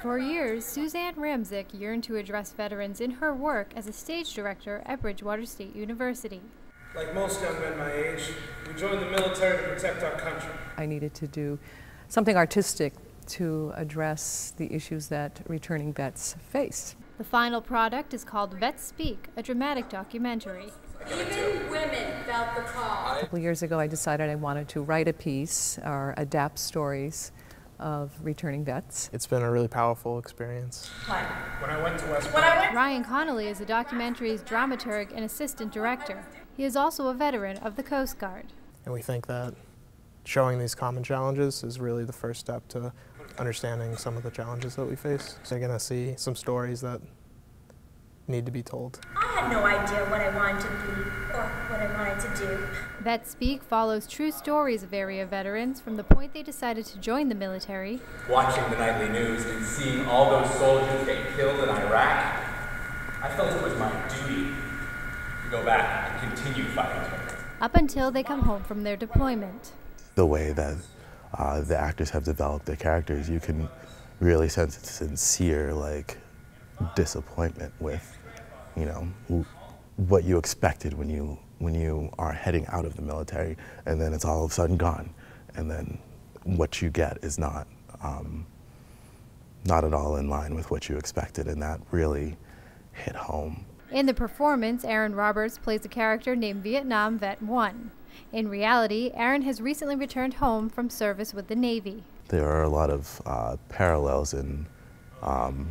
For years, Suzanne Ramzik yearned to address veterans in her work as a stage director at Bridgewater State University. Like most young men my age, we joined the military to protect our country. I needed to do something artistic to address the issues that returning vets face. The final product is called VetsSpeak, a dramatic documentary. Even women felt the call. A couple years ago I decided I wanted to write a piece or adapt stories of returning vets. It's been a really powerful experience. When I went to West Point. Ryan Connolly is the documentary's dramaturg and assistant director. He is also a veteran of the Coast Guard. And we think that showing these common challenges is really the first step to understanding some of the challenges that we face. So you're going to see some stories that need to be told. I had no idea what I wanted to be or what I wanted to do. VetsSpeak follows true stories of area veterans from the point they decided to join the military. Watching the nightly news and seeing all those soldiers get killed in Iraq, I felt it was my duty to go back and continue fighting. Up until they come home from their deployment. The way that the actors have developed their characters, you can really sense sincere, disappointment with, what you expected when you are heading out of the military, and then it's all of a sudden gone, and then what you get is not at all in line with what you expected, and that really hit home. In the performance, Aaron Roberts plays a character named Vietnam Vet 1. In reality, Aaron has recently returned home from service with the Navy. There are a lot of parallels in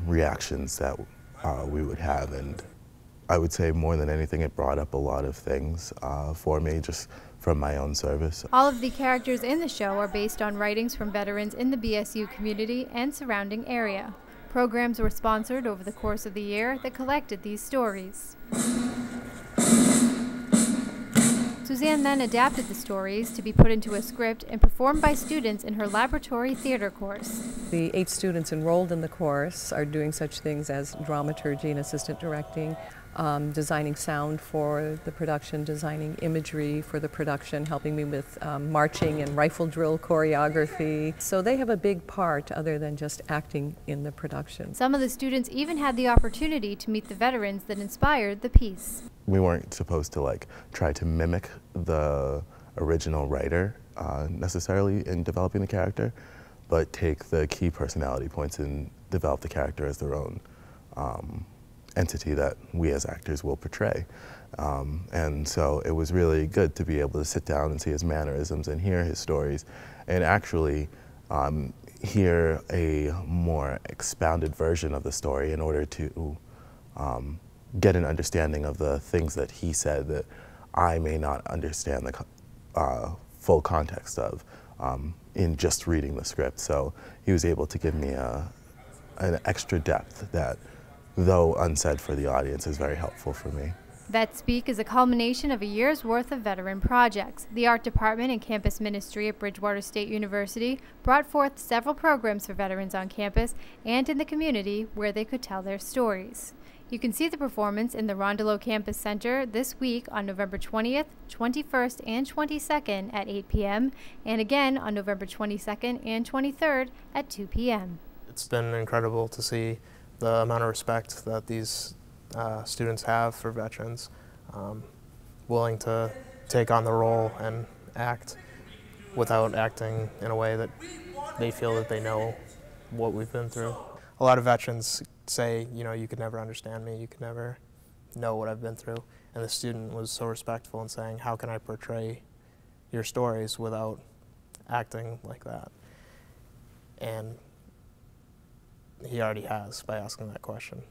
reactions that we would have, and I would say more than anything it brought up a lot of things for me just from my own service. All of the characters in the show are based on writings from veterans in the BSU community and surrounding area. Programs were sponsored over the course of the year that collected these stories. Suzanne then adapted the stories to be put into a script and performed by students in her laboratory theater course. The 8 students enrolled in the course are doing such things as dramaturgy and assistant directing, designing sound for the production, designing imagery for the production, helping me with marching and rifle drill choreography. So they have a big part other than just acting in the production. Some of the students even had the opportunity to meet the veterans that inspired the piece. We weren't supposed to try to mimic the original writer necessarily in developing the character, but take the key personality points and develop the character as their own entity that we as actors will portray. And so it was really good to be able to sit down and see his mannerisms and hear his stories and actually hear a more expounded version of the story in order to get an understanding of the things that he said that I may not understand the full context of in just reading the script. So he was able to give me an extra depth that, though unsaid for the audience, is very helpful for me. VetsSpeak is a culmination of a year's worth of veteran projects. The art department and campus ministry at Bridgewater State University brought forth several programs for veterans on campus and in the community where they could tell their stories. You can see the performance in the Rondelow Campus Center this week on November 20th, 21st, and 22nd at 8 p.m. and again on November 22nd and 23rd at 2 p.m. It's been incredible to see the amount of respect that these students have for veterans, willing to take on the role and act without acting in a way that they feel that they know what we've been through. A lot of veterans say, you could never understand me, you could never know what I've been through. And the student was so respectful in saying, how can I portray your stories without acting like that? And he already has by asking that question.